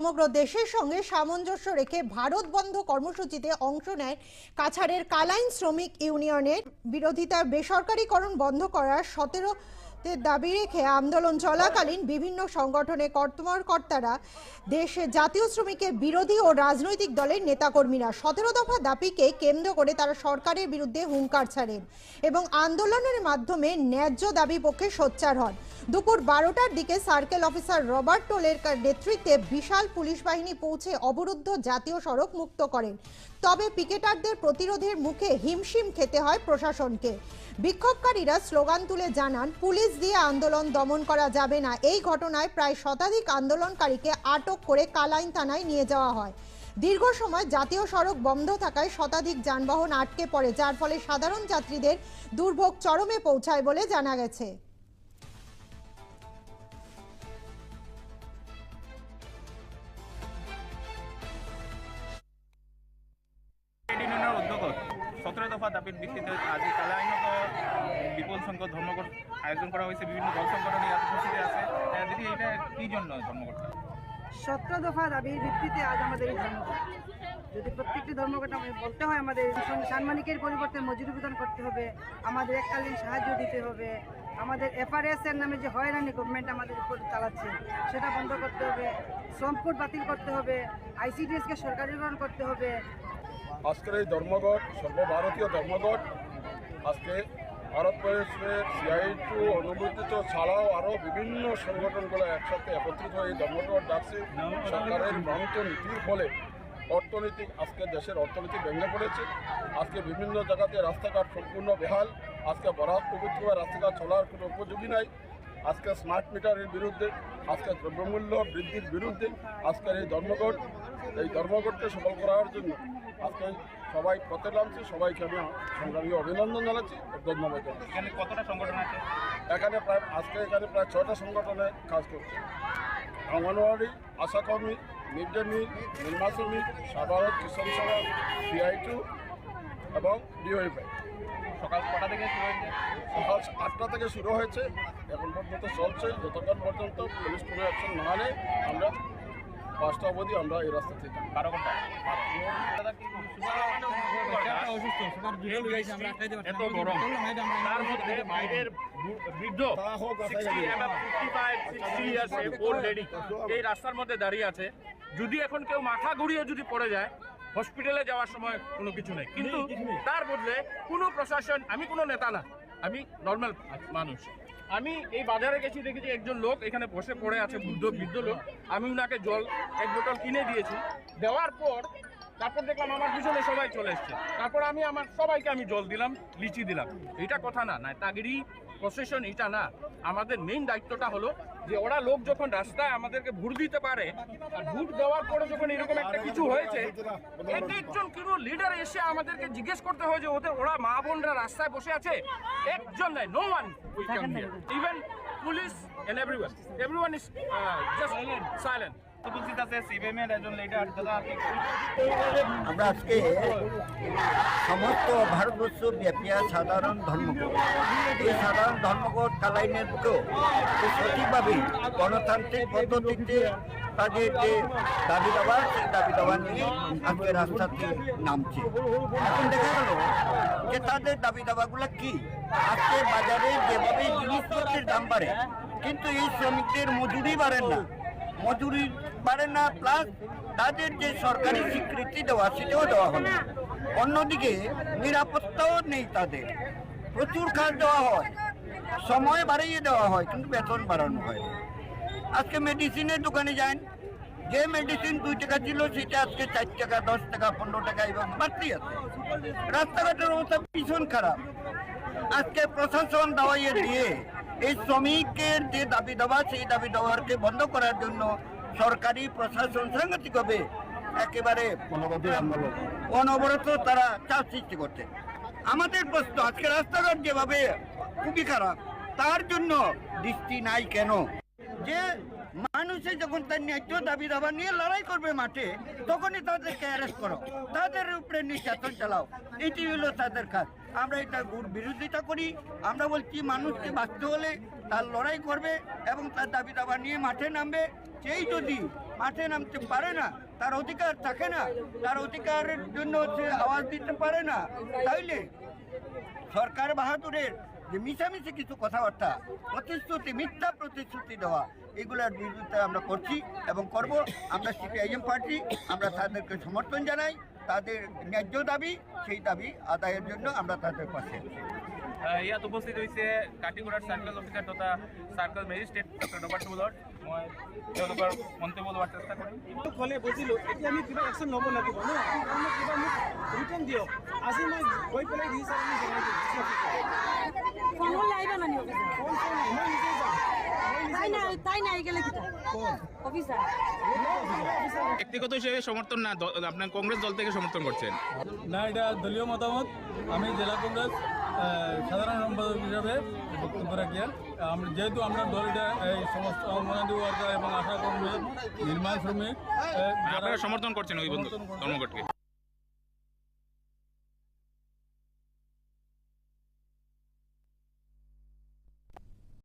সমগ্র দেশের সঙ্গে সামঞ্জস্য রেখে ভারত বন্ধ কর্মসূচিতে অংশ নেয় কাছাড়ের কালাইন শ্রমিক ইউনিয়নের বিরোধিতার বেসরকারীকরণ বন্ধ করার 17 দাবি রেখে আন্দোলন চলাকালীন বিভিন্ন সংগঠনের কর্মকর্তারা দেশে জাতীয় শ্রমিকের বিরোধী ও রাজনৈতিক দলের নেতাকর্মীরা 17 দফা দাবিকে কেন্দ্র করে তারা সরকারের বিরুদ্ধে হুঙ্কার ছাড়েন এবং আন্দোলনের মাধ্যমে ন্যায্য দাবি পক্ষে সোচ্চার হন। দুপুর 12টার দিকে সার্কেল অফিসার রবার্ট টোলের নেতৃত্বে বিশাল পুলিশ বাহিনী পৌঁছে অবরুদ্ধ জাতীয় সড়ক মুক্ত করেন। তবে পিকেটারদের প্রতিরোধের মুখে হিমশিম খেতে হয় প্রশাসনকে। বিক্ষোভকারীরা স্লোগান তুলে জানান, পুলিশ দিয়ে আন্দোলন দমন করা যাবে না। এই ঘটনায় প্রায় শতাধিক আন্দোলনকারীকে আটক করে কালাইন থানায় নিয়ে যাওয়া হয়। দীর্ঘ সময় জাতীয় সড়ক বন্ধ থাকায় শতাধিক যানবাহন আটকে পড়ে, যার ফলে সাধারণ যাত্রীদের দুর্ভোগ চরমে পৌঁছায় বলে জানা গেছে। উদ্যোগত 17 দফা দাবির ভিত্তিতে আজ কালাইনত বিপুল সংখ্যক ধর্মঘট আয়োজন করা হয়েছে। বিভিন্ন দল সংগঠন এই উপস্থিত আছে। দিদি, এটা কি জন্য ধর্মঘট? 17 দফা দাবির ভিত্তিতে আজ আমাদের এই ধর্মঘট। যদি প্রত্যেকটি ধর্মঘট বলতে হয়, আমাদের সাম্মানিকের পরিবর্তে মজুরি প্রদান করতে হবে, আমাদের এককালীন সাহায্য দিতে হবে, আমাদের এফআরএস এর নামে যে হয়রানি গভর্নমেন্ট আমাদের উপর চালাচ্ছে সেটা বন্ধ করতে হবে, শ্রম কোড বাতিল করতে হবে, আইসিডিএসকে সরকারিকরণ করতে হবে। আজকের এই ধর্মঘট সর্বভারতীয় ধর্মঘট আজকে ভারতবর্ষের CITU অনুমোদিত ছাড়াও আরও বিভিন্ন সংগঠনগুলো একসাথে একত্রিত হয়ে এই ধর্মঘট ডাকছে। সরকারের ভ্রান্ত নীতির ফলে আজকে দেশের অর্থনীতি ভেঙে পড়েছে। আজকে বিভিন্ন জায়গাতে রাস্তাঘাট সম্পূর্ণ বেহাল। আজকে বরাক উপত্যকায় রাস্তাঘাট চলার কোনো উপযোগী নাই। আজকে স্মার্ট মিটারের বিরুদ্ধে, আজকে দ্রব্যমূল্য বৃদ্ধির বিরুদ্ধে আজকের এই ধর্মঘটকে সফল করার জন্য আজকে সবাই পথে নামছে। সবাইকে আমি সংগ্রামী অভিনন্দন জানাচ্ছি, ধন্যবাদ জানাচ্ছি। এখানে কতটা সংগঠন আছে? এখানে প্রায় 6টা সংগঠনে কাজ করছে। অঙ্গনওয়াড়ি, আশাকর্মী, মিড ডে মিল, নির্মা শ্রমিক, সাধারণ কিষাণ সভা, CITU এবং DOFI। সকাল কটা থেকে শুরু হয়েছে? সকাল 8টা থেকে শুরু হয়েছে, এখন পর্যন্ত চলছে। যতক্ষণ পর্যন্ত পুলিশ কোনো অ্যাকশন না নেয় আমরা 5টা অবধি আমরা এই রাস্তা থেকে 12 ঘন্টা। এত গরম, তার মধ্যে বাইরের বৃদ্ধ 60 এবং 55, 60 years old লেডি এই রাস্তার মধ্যে দাঁড়িয়ে আছে। যদি এখন কেউ মাথা ঘুরিয়ে যদি পড়ে যায়, হসপিটালে যাওয়ার সময় কোনো কিছু নেই, কিন্তু তার বদলে কোনো প্রশাসন, আমি কোনো নেতা না, আমি নর্মাল মানুষ। আমি এই বাজারে গেছি, দেখেছি একজন লোক এখানে বসে পড়ে আছে, বৃদ্ধ লোক। আমি ওনাকে জল 1 বোতল কিনে দিয়েছি। দেওয়ার পর তারপর দেখলাম আমার পিছনে সবাই চলে এসছে। তারপর আমি আমার সবাইকে আমি জল দিলাম, লিচি দিলাম। এটা কথা না, নেতাগিরি প্রশাসন এটা না। আমাদের মেইন দায়িত্বটা হলো যে ওরা লোক যখন রাস্তায় আমাদেরকে ভোট দিতে পারে, আর ভোট দেওয়ার পরে যখন এরকম একটা কিছু হয়েছে, একজন কোনো লিডার এসে আমাদেরকে জিজ্ঞেস করতে হয় যে ওরা মা বোনরা রাস্তায় বসে আছে। একজন নাই, no one will come here, even police and everyone is just silent. আমরা আজকে সমস্ত ভারতবর্ষ ব্যাপী সাধারণ ধর্মঘট, এই সাধারণ ধর্মঘট কালাইনের বুকেও সঠিকভাবে গণতান্ত্রিক পদ্ধতিতে তাদের যে দাবি দাবা, সেই দাবি দাবা নিয়ে আজকে রাস্তাতে নামছে। এখন দেখা গেল যে তাদের দাবি দাবাগুলো কি। আজকে বাজারে যেভাবে জিনিসপত্রের দাম বাড়ে, কিন্তু এই শ্রমিকদের মজুরি বাড়েন না, প্লাস তাদের যে সরকারি স্বীকৃতি দেওয়া সেটাও দেওয়া হলো। অন্যদিকে নিরাপত্তাও নেই, তাদের প্রচুর কাজ দেওয়া হয়, সময় বাড়িয়ে দেওয়া হয়, কিন্তু বেতন বাড়ানো হয়। আজকে মেডিসিনের দোকানে যান, যে মেডিসিন 2 টাকা ছিল সেটা আজকে 4 টাকা, 10 টাকা, 15 টাকা এবং বাড়তি আছে। রাস্তাঘাটের অবস্থা ভীষণ খারাপ। আজকে প্রশাসন দাওয়াইয়ে দিয়ে এই শ্রমিকের যে দাবি দাবা, সেই দাবি দাবাকে বন্ধ করার জন্য সরকারি প্রশাসন সাংঘাতিকভাবে একেবারে অনবরত তারা চাপ সৃষ্টি করছে। আমাদের প্রশ্ন, আজকে রাস্তাঘাট যেভাবে খুবই খারাপ, তার জন্য দৃষ্টি নাই কেন? যে মানুষে যখন তার ন্যায্য দাবি দাবা নিয়ে লড়াই করবে মাঠে, তখনই তাদেরকে অ্যারেস্ট করো, তাদের উপরে নির্যাতন চালাও। এটি হলো তাদের কাজ। আমরা এটা বিরোধিতা করি। আমরা বলছি মানুষকে বাঁচতে হলে তার লড়াই করবে এবং তার দাবি দাবা নিয়ে মাঠে নামবে। সেই যদি মাঠে নামতে পারে না, তার অধিকার থাকে না, তার অধিকারের জন্য সে আওয়াজ দিতে পারে না, তাইলে সরকার বাহাদুরের যে মিশামিশি কিছু কথাবার্তা, প্রতিশ্রুতি, মিথ্যা প্রতিশ্রুতি দেওয়া, এগুলোর বিরুদ্ধে আমরা করছি এবং করব। আমরা সিপিআইএম পার্টি, আমরা তাদেরকে সমর্থন জানাই। তাদের ন্যায্য দাবি, সেই দাবি আদায়ের জন্য আমরা তাদের পাশে আছি। ইয়াত উপস্থিত হৈছে কাটিগড়াৰ চাৰ্কেল অফিচাৰ তথা চাৰ্কেল মেজিষ্ট্ৰেট ডক্টৰ নবাৰ চৌধুৰীৰ। মই তেওঁলোকৰ মন্তব্য লোৱাৰ চেষ্টা কৰিম। ক'লে বুজিলোঁ, এতিয়া আমি কিবা একশ্যন ল'ব লাগিব ন, আপোনালোকে কিবা মোক ৰিটাৰ্ণ দিয়ক। আজি মই গৈ পেলাই ৰিচাৰ আমি জনাই দিম। ফোন লাইবা নানি অফিসার ফোন মই নিজে যাম। তাই নাই গেলে কিটা অফিসার ব্যক্তিগত হিসেবে সমর্থন না, আপনার কংগ্রেস দল থেকে সমর্থন করছেন? না, এটা দলীয় মতামত। আমি জেলা কংগ্রেস সাধারণ সম্পাদক হিসাবে বক্তব্য রাখি। যেহেতু আমরা দলটা এই সমস্ত অঙ্গনাদি ওয়ার্কার এবং আশা কর্মী, নির্মাণ শ্রমিক, আপনারা সমর্থন করছেন ওই বন্ধু ধর্মঘটকে?